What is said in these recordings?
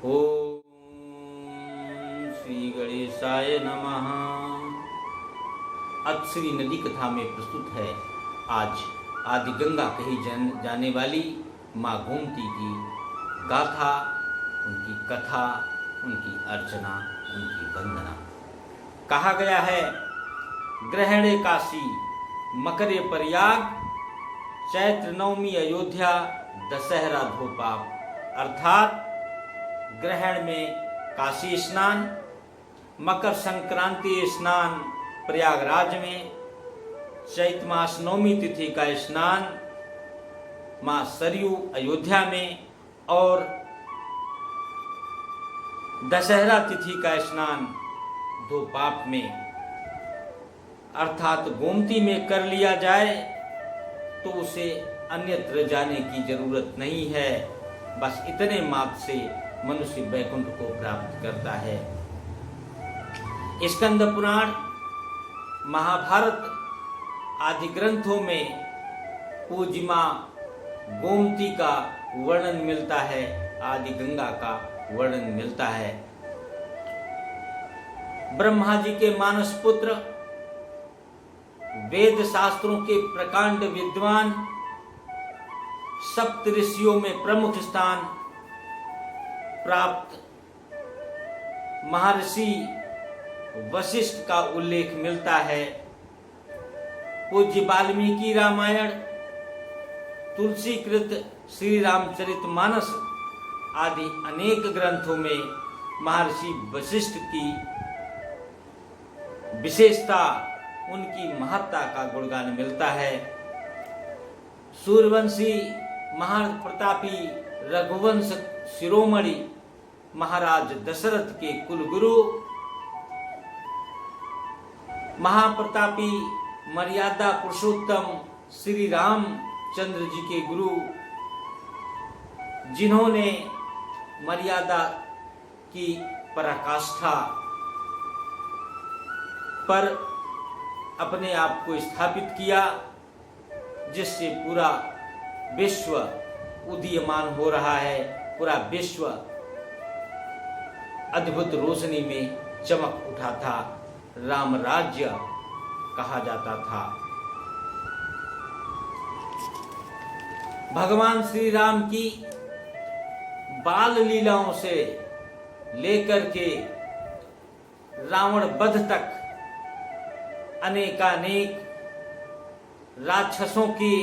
ओम श्री गणेशाय नमः। अक्षरी नदी कथा में प्रस्तुत है आज आदि गंगा कही जाने वाली माँ गोमती की गाथा, उनकी कथा, उनकी अर्चना, उनकी वंदना। कहा गया है, ग्रहणे काशी, मकरे प्रयाग, चैत्र नवमी अयोध्या, दशहरा धोपाप। अर्थात ग्रहण में काशी स्नान, मकर संक्रांति स्नान प्रयागराज में, चैत्र मास नवमी तिथि का स्नान मां सरयू अयोध्या में और दशहरा तिथि का स्नान धोपाप में। अर्थात गोमती में कर लिया जाए तो उसे अन्यत्र जाने की जरूरत नहीं है। बस इतने मात्र से मनुष्य वैकुंठ को प्राप्त करता है। स्कंद पुराण, महाभारत आदि ग्रंथों में पूज्य मां गोमती का वर्णन मिलता है, आदि गंगा का वर्णन मिलता है। ब्रह्मा जी के मानस पुत्र, वेद शास्त्रों के प्रकांड विद्वान, सप्त ऋषियों में प्रमुख स्थान प्राप्त महर्षि वशिष्ठ का उल्लेख मिलता है। पूज्य वाल्मीकि रामायण, तुलसीकृत श्री रामचरितमानस आदि अनेक ग्रंथों में महर्षि वशिष्ठ की विशेषता, उनकी महत्ता का गुणगान मिलता है। सूर्यवंशी महाप्रतापी रघुवंश शिरोमणि महाराज दशरथ के कुलगुरु, महाप्रतापी मर्यादा पुरुषोत्तम श्री रामचंद्र जी के गुरु, जिन्होंने मर्यादा की पराकाष्ठा पर अपने आप को स्थापित किया, जिससे पूरा विश्व उदीयमान हो रहा है, पूरा विश्व अद्भुत रोशनी में चमक उठा था, राम राज्य कहा जाता था। भगवान श्री राम की बाल लीलाओं से लेकर के रावण वध तक अनेकानेक राक्षसों की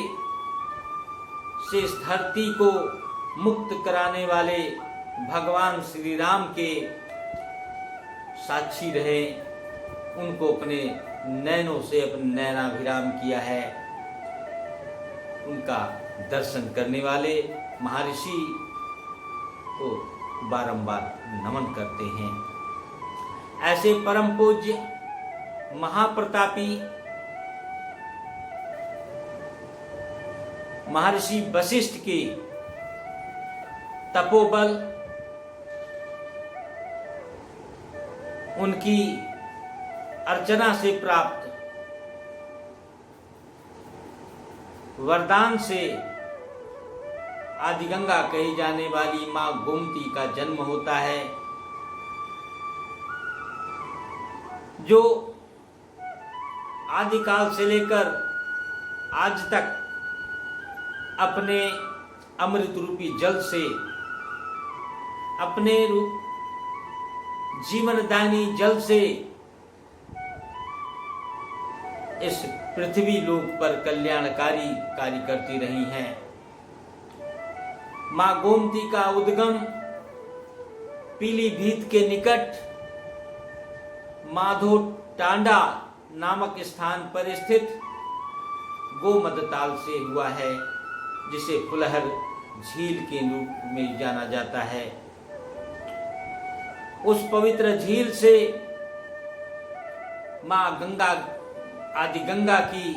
से इस धरती को मुक्त कराने वाले भगवान श्री राम के साक्षी रहे, उनको अपने नैनों से अपने नैनाभिराम किया है। उनका दर्शन करने वाले महर्षि को बारंबार नमन करते हैं। ऐसे परम पूज्य महाप्रतापी महर्षि वशिष्ठ के तपोबल, उनकी अर्चना से प्राप्त वरदान से आदि गंगा कही जाने वाली मां गोमती का जन्म होता है, जो आदिकाल से लेकर आज तक अपने अमृत रूपी जल से, अपने जीवनदायी जल से इस पृथ्वी लोक पर कल्याणकारी कार्य करती रही हैं। मां गोमती का उद्गम पीलीभीत के निकट माधो टांडा नामक स्थान पर स्थित गोमद ताल से हुआ है, जिसे फुलहर झील के रूप में जाना जाता है। उस पवित्र झील से मां गंगा, आदि गंगा की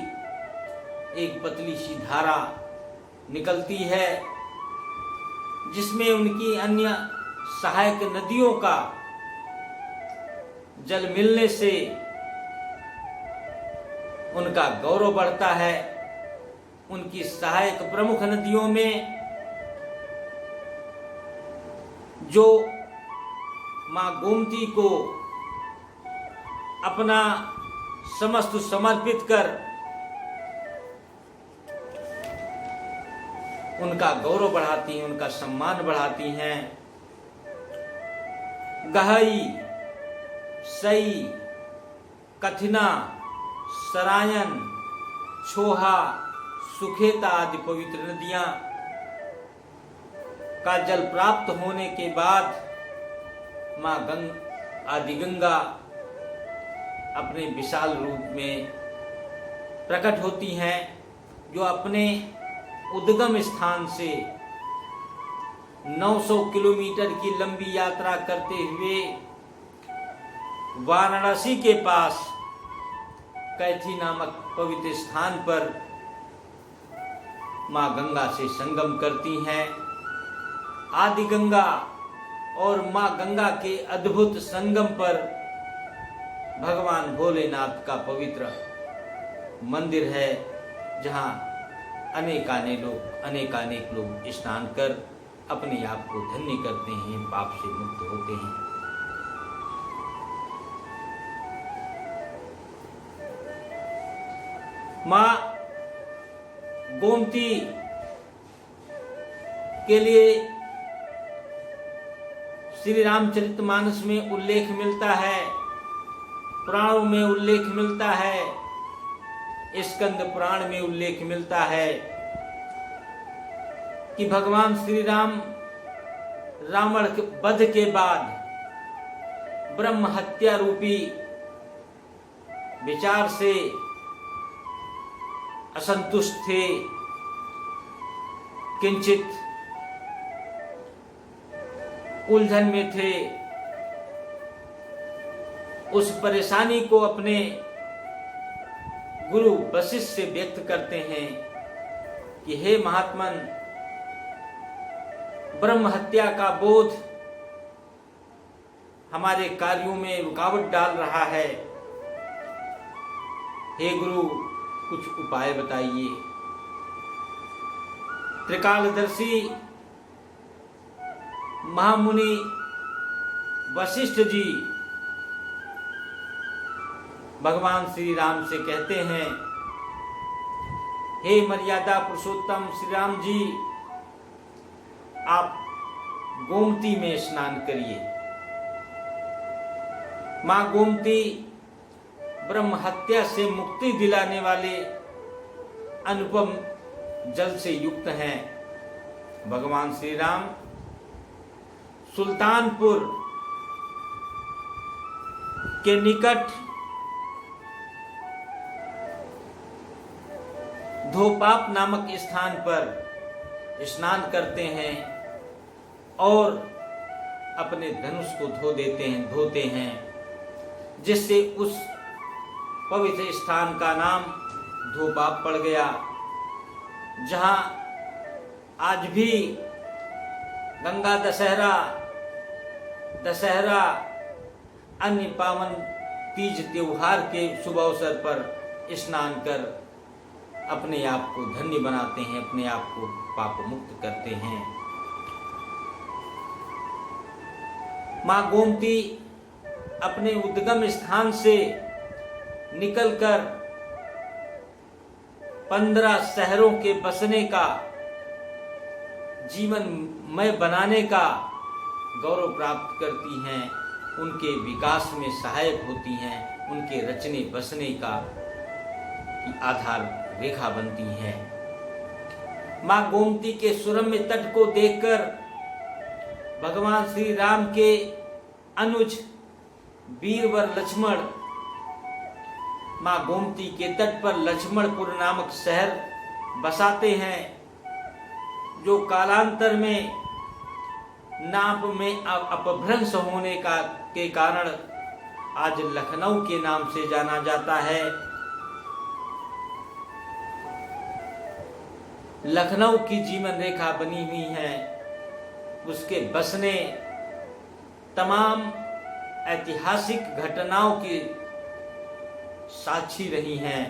एक पतली सी धारा निकलती है, जिसमें उनकी अन्य सहायक नदियों का जल मिलने से उनका गौरव बढ़ता है। उनकी सहायक प्रमुख नदियों में जो माँ गोमती को अपना समस्त समर्पित कर उनका गौरव बढ़ाती हैं, उनका सम्मान बढ़ाती हैं। गहई, सई, कथिना, सरायन, छोहा, सुखेता आदि पवित्र नदियां का जल प्राप्त होने के बाद माँ आदि गंगा अपने विशाल रूप में प्रकट होती हैं, जो अपने उद्गम स्थान से 900 किलोमीटर की लंबी यात्रा करते हुए वाराणसी के पास कैथी नामक पवित्र स्थान पर माँ गंगा से संगम करती हैं। आदि गंगा और माँ गंगा के अद्भुत संगम पर भगवान भोलेनाथ का पवित्र मंदिर है, जहाँ अनेकानेक लोग स्नान कर अपने आप को धन्य करते हैं, पाप से मुक्त होते हैं। माँ गोमती के लिए श्री रामचरितमानस में उल्लेख मिलता है, पुराणों में उल्लेख मिलता है, स्कंद पुराण में उल्लेख मिलता है कि भगवान श्री राम रावण के वध के बाद ब्रह्म हत्या रूपी विचार से असंतुष्ट थे। किंचित उलझन में थे। उस परेशानी को अपने गुरु वशिष्ठ से व्यक्त करते हैं कि हे महात्मन, ब्रह्म हत्या का बोध हमारे कार्यों में रुकावट डाल रहा है। हे गुरु, कुछ उपाय बताइए। त्रिकालदर्शी महामुनि वशिष्ठ जी भगवान श्री राम से कहते हैं, हे मर्यादा पुरुषोत्तम श्री राम जी, आप गोमती में स्नान करिए। मां गोमती ब्रह्म हत्या से मुक्ति दिलाने वाले अनुपम जल से युक्त हैं। भगवान श्री राम सुल्तानपुर के निकट धोपाप नामक स्थान पर स्नान करते हैं और अपने धनुष को धोते हैं, जिससे उस पवित्र स्थान का नाम धोपाप पड़ गया, जहां आज भी गंगा दशहरा अन्य पावन तीज त्योहार के शुभ अवसर पर स्नान कर अपने आप को धन्य बनाते हैं, अपने आप को पाप मुक्त करते हैं। मां गोमती अपने उद्गम स्थान से निकलकर 15 शहरों के बसने का, जीवनमय बनाने का गौरव प्राप्त करती हैं, उनके विकास में सहायक होती हैं, उनके रचने बसने का आधार रेखा बनती हैं। मां गोमती के सुरम्य तट को देखकर भगवान श्री राम के अनुज वीरवर लक्ष्मण मां गोमती के तट पर लक्ष्मणपुर नामक शहर बसाते हैं, जो कालांतर में नाम में अपभ्रंश होने के कारण आज लखनऊ के नाम से जाना जाता है। लखनऊ की जीवन रेखा बनी हुई है, उसके बसने तमाम ऐतिहासिक घटनाओं की साक्षी रही हैं।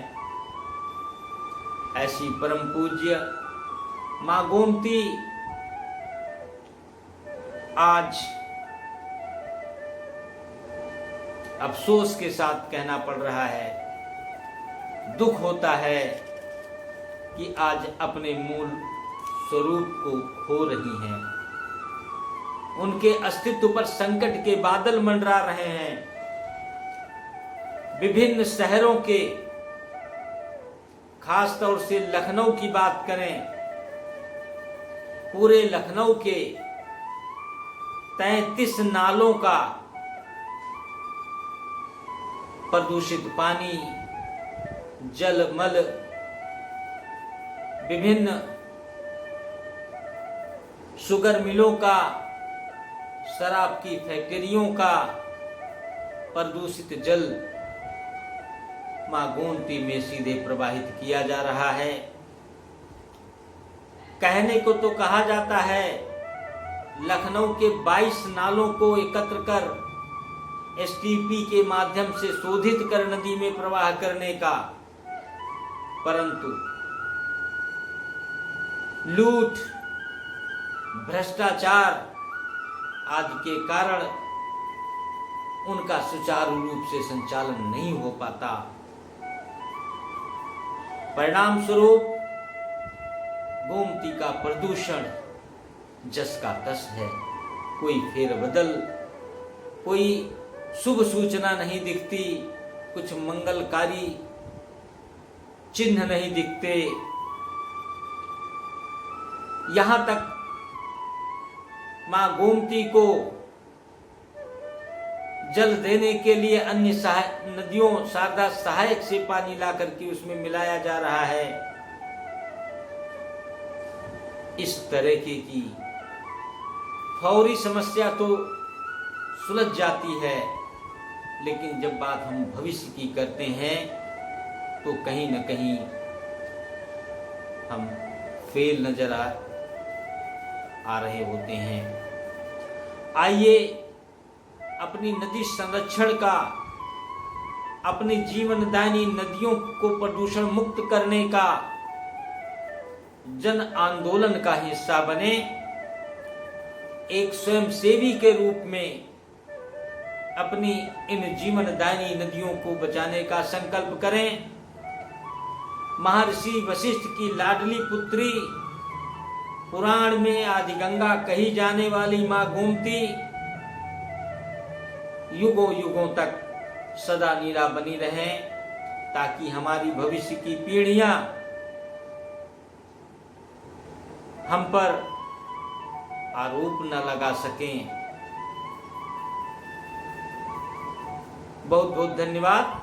ऐसी परम पूज्य मां गोमती आज अफसोस के साथ कहना पड़ रहा है, दुख होता है कि आज अपने मूल स्वरूप को खो रही हैं। उनके अस्तित्व पर संकट के बादल मंडरा रहे हैं। विभिन्न शहरों के, खास तौर से लखनऊ की बात करें, पूरे लखनऊ के 33 नालों का प्रदूषित पानी, जलमल, विभिन्न शुगर मिलों का, शराब की फैक्ट्रियों का प्रदूषित जल मां गोमती में सीधे प्रवाहित किया जा रहा है। कहने को तो कहा जाता है लखनऊ के 22 नालों को एकत्र कर एसटीपी के माध्यम से शोधित कर नदी में प्रवाह करने का, परंतु लूट, भ्रष्टाचार आदि के कारण उनका सुचारू रूप से संचालन नहीं हो पाता। परिणाम स्वरूप गोमती का प्रदूषण जस का तस है। कोई फेरबदल, कोई शुभ सूचना नहीं दिखती, कुछ मंगलकारी चिन्ह नहीं दिखते। यहां तक मां गोमती को जल देने के लिए अन्य नदियों, शारदा सहायक से पानी ला करके उसमें मिलाया जा रहा है। इस तरह की फौरी समस्या तो सुलझ जाती है, लेकिन जब बात हम भविष्य की करते हैं तो कहीं न कहीं हम फेल नजर आ रहे होते हैं। आइए अपनी नदी संरक्षण का, अपनी जीवनदायिनी नदियों को प्रदूषण मुक्त करने का जन आंदोलन का हिस्सा बने। एक स्वयंसेवी के रूप में अपनी इन जीवनदायिनी नदियों को बचाने का संकल्प करें। महर्षि वशिष्ठ की लाडली पुत्री, पुराण में आदि गंगा कही जाने वाली मां गोमती युगों युगों तक सदा नीरा बनी रहें, ताकि हमारी भविष्य की पीढ़ियां हम पर आरोप न लगा सकें। बहुत बहुत धन्यवाद।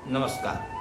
नमस्कार।